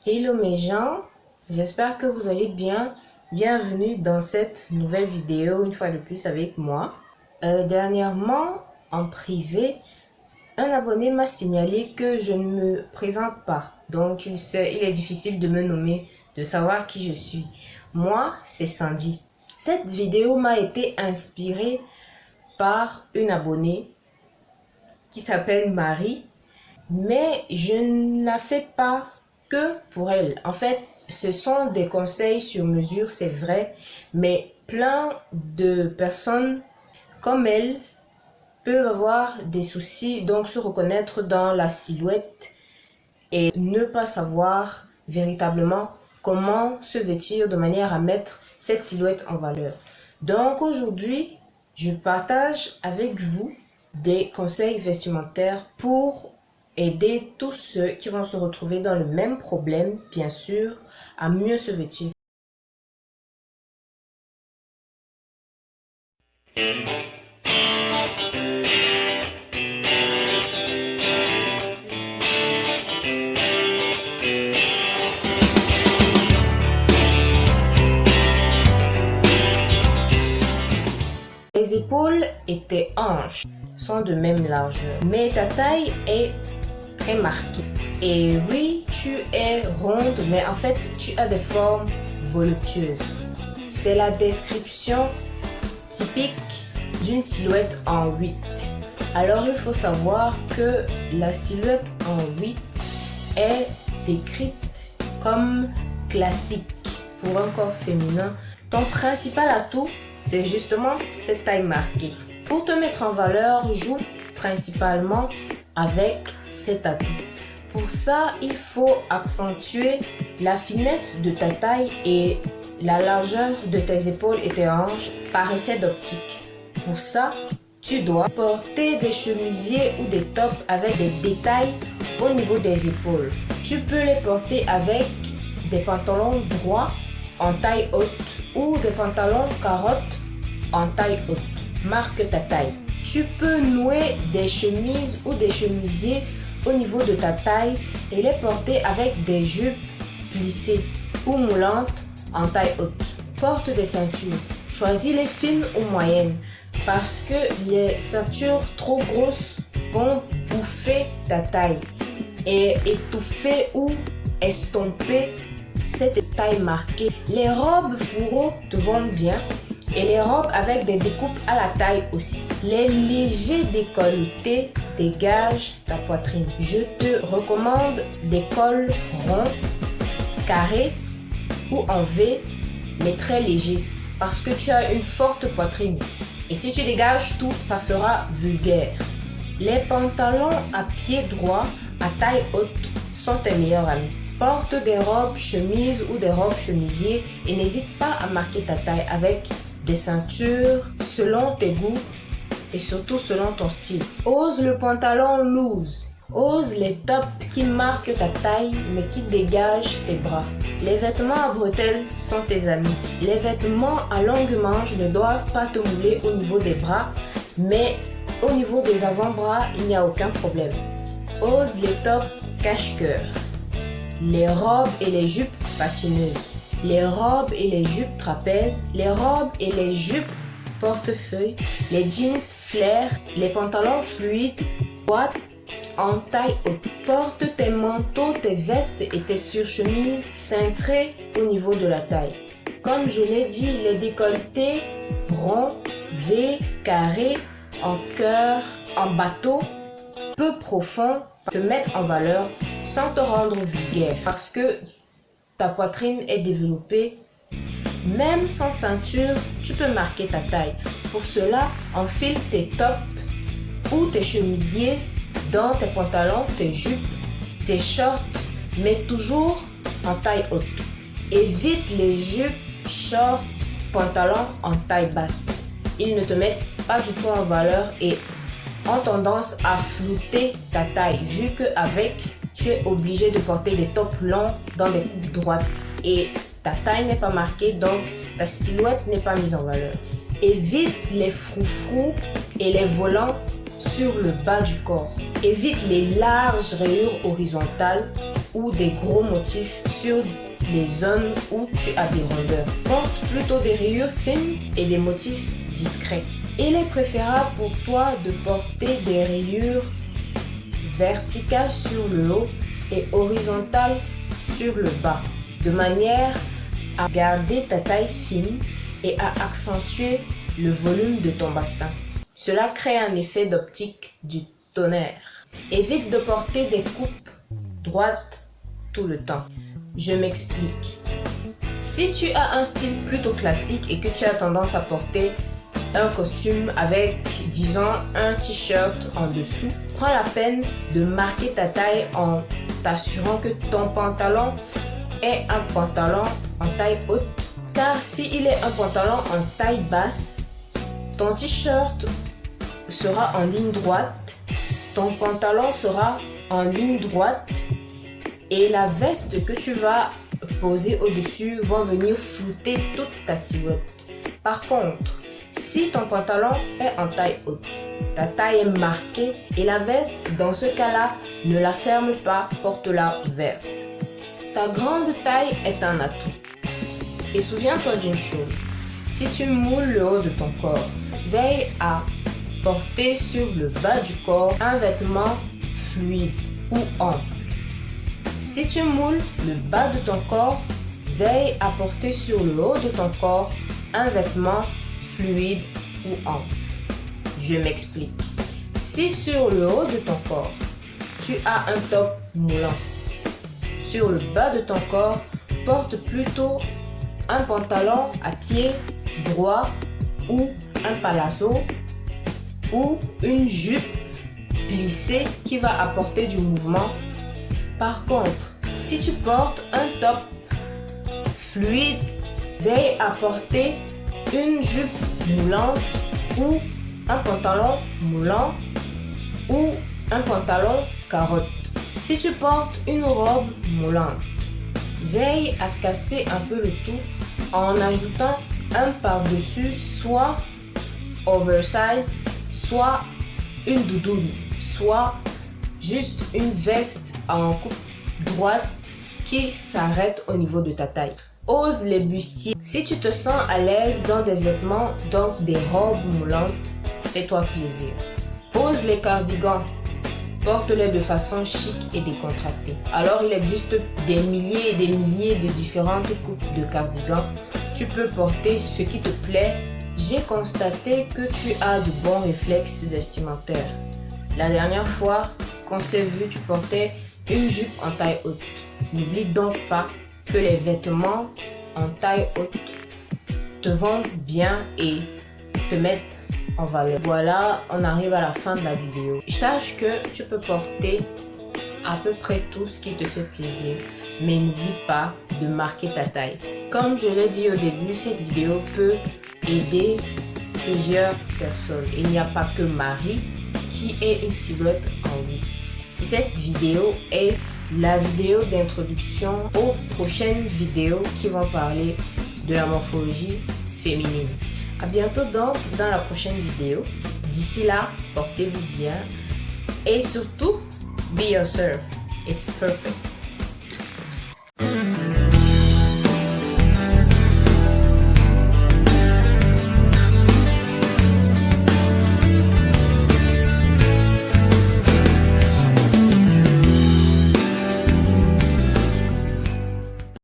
Hello mes gens, j'espère que vous allez bien. Bienvenue dans cette nouvelle vidéo, une fois de plus avec moi. Dernièrement, en privé, un abonné m'a signalé que je ne me présente pas. Donc il est difficile de me nommer, de savoir qui je suis. Moi, c'est Sandy. Cette vidéo m'a été inspirée par une abonnée qui s'appelle Marie. Mais je ne la fais pas que pour elle. En fait, ce sont des conseils sur mesure, c'est vrai, mais plein de personnes comme elle peuvent avoir des soucis, donc se reconnaître dans la silhouette et ne pas savoir véritablement comment se vêtir de manière à mettre cette silhouette en valeur. Donc aujourd'hui, je partage avec vous des conseils vestimentaires pour aider tous ceux qui vont se retrouver dans le même problème, bien sûr, à mieux se vêtir. Les épaules et tes hanches sont de même largeur, mais ta taille est très marquée. Et oui, tu es ronde, mais en fait, tu as des formes voluptueuses. C'est la description typique d'une silhouette en 8. Alors, il faut savoir que la silhouette en 8 est décrite comme classique pour un corps féminin. Ton principal atout, c'est justement cette taille marquée. Pour te mettre en valeur, joue principalement avec cet atout. Pour ça, il faut accentuer la finesse de ta taille et la largeur de tes épaules et tes hanches par effet d'optique. Pour ça, tu dois porter des chemisiers ou des tops avec des détails au niveau des épaules. Tu peux les porter avec des pantalons droits en taille haute ou des pantalons carottes en taille haute. Marque ta taille. Tu peux nouer des chemises ou des chemisiers au niveau de ta taille et les porter avec des jupes plissées ou moulantes en taille haute. Porte des ceintures. Choisis les fines ou moyennes parce que les ceintures trop grosses vont bouffer ta taille et étouffer ou estomper cette taille marquée. Les robes fourreaux te vont bien et les robes avec des découpes à la taille aussi. Les légers décolletés dégagent ta poitrine. Je te recommande les cols ronds, carrés ou en V, mais très légers parce que tu as une forte poitrine. Et si tu dégages tout, ça fera vulgaire. Les pantalons à pied droit à taille haute sont tes meilleurs amis. Porte des robes chemises ou des robes chemisiers et n'hésite pas à marquer ta taille avec des ceintures selon tes goûts et surtout selon ton style. Ose le pantalon loose. Ose les tops qui marquent ta taille mais qui dégagent tes bras. Les vêtements à bretelles sont tes amis. Les vêtements à longue manche ne doivent pas te mouler au niveau des bras, mais au niveau des avant-bras, il n'y a aucun problème. Ose les tops cache-cœur. Les robes et les jupes patineuses. Les robes et les jupes trapèzes. Les robes et les jupes portefeuille. Les jeans flair. Les pantalons fluides. Boîte en taille haute. Porte tes manteaux, tes vestes et tes surchemises cintrées au niveau de la taille. Comme je l'ai dit, les décolletés ronds, V, carrés, en cœur, en bateau, peu profond, te mettre en valeur sans te rendre vulgaire parce que ta poitrine est développée. Même sans ceinture, tu peux marquer ta taille. Pour cela, enfile tes tops ou tes chemisiers dans tes pantalons, tes jupes, tes shorts, mais toujours en taille haute. Évite les jupes, shorts, pantalons en taille basse. Ils ne te mettent pas du tout en valeur et ont tendance à flouter ta taille vu qu'avec, tu es obligé de porter des tops longs dans des coupes droites et ta taille n'est pas marquée, donc ta silhouette n'est pas mise en valeur. Évite les froufrous et les volants sur le bas du corps. Évite les larges rayures horizontales ou des gros motifs sur les zones où tu as des rondeurs. Porte plutôt des rayures fines et des motifs discrets. Il est préférable pour toi de porter des rayures verticales sur le haut et horizontales sur le bas, de manière à garder ta taille fine et à accentuer le volume de ton bassin. Cela crée un effet d'optique du tonnerre. Évite de porter des coupes droites tout le temps. Je m'explique. Si tu as un style plutôt classique et que tu as tendance à porter un costume avec, disons, un t-shirt en dessous, prends la peine de marquer ta taille en t'assurant que ton pantalon est un pantalon en taille haute. Car s'il est un pantalon en taille basse, ton t-shirt sera en ligne droite, ton pantalon sera en ligne droite et la veste que tu vas poser au-dessus va venir flouter toute ta silhouette. Par contre, si ton pantalon est en taille haute, ta taille est marquée et la veste, dans ce cas-là, ne la ferme pas, porte-la verte. Ta grande taille est un atout. Et souviens-toi d'une chose, si tu moules le haut de ton corps, veille à porter sur le bas du corps un vêtement fluide ou ample. Si tu moules le bas de ton corps, veille à porter sur le haut de ton corps un vêtement fluide ou ample. Je m'explique. Si sur le haut de ton corps, tu as un top moulant, sur le bas de ton corps, porte plutôt un pantalon à pied droit ou un palazzo ou une jupe plissée qui va apporter du mouvement. Par contre, si tu portes un top fluide, veille à porter une jupe moulante ou un pantalon moulant ou un pantalon carotte. Si tu portes une robe moulante, veille à casser un peu le tout en ajoutant un par-dessus, soit oversize, soit une doudoune, soit juste une veste en coupe droite qui s'arrête au niveau de ta taille. Ose les bustiers. Si tu te sens à l'aise dans des vêtements, donc des robes moulantes, fais-toi plaisir. Ose les cardigans. Porte-les de façon chic et décontractée. Alors il existe des milliers et des milliers de différentes coupes de cardigans. Tu peux porter ce qui te plaît. J'ai constaté que tu as de bons réflexes vestimentaires. La dernière fois qu'on s'est vu, tu portais une jupe en taille haute. N'oublie donc pas que les vêtements en taille haute te vendent bien et te mettent en valeur. Voilà, on arrive à la fin de la vidéo. Sache que tu peux porter à peu près tout ce qui te fait plaisir, mais n'oublie pas de marquer ta taille. Comme je l'ai dit au début, cette vidéo peut aider plusieurs personnes. Il n'y a pas que Marie qui est une silhouette en 8. Cette vidéo est la vidéo d'introduction aux prochaines vidéos qui vont parler de la morphologie féminine. À bientôt donc dans la prochaine vidéo. D'ici là, portez-vous bien et surtout, be yourself. It's perfect.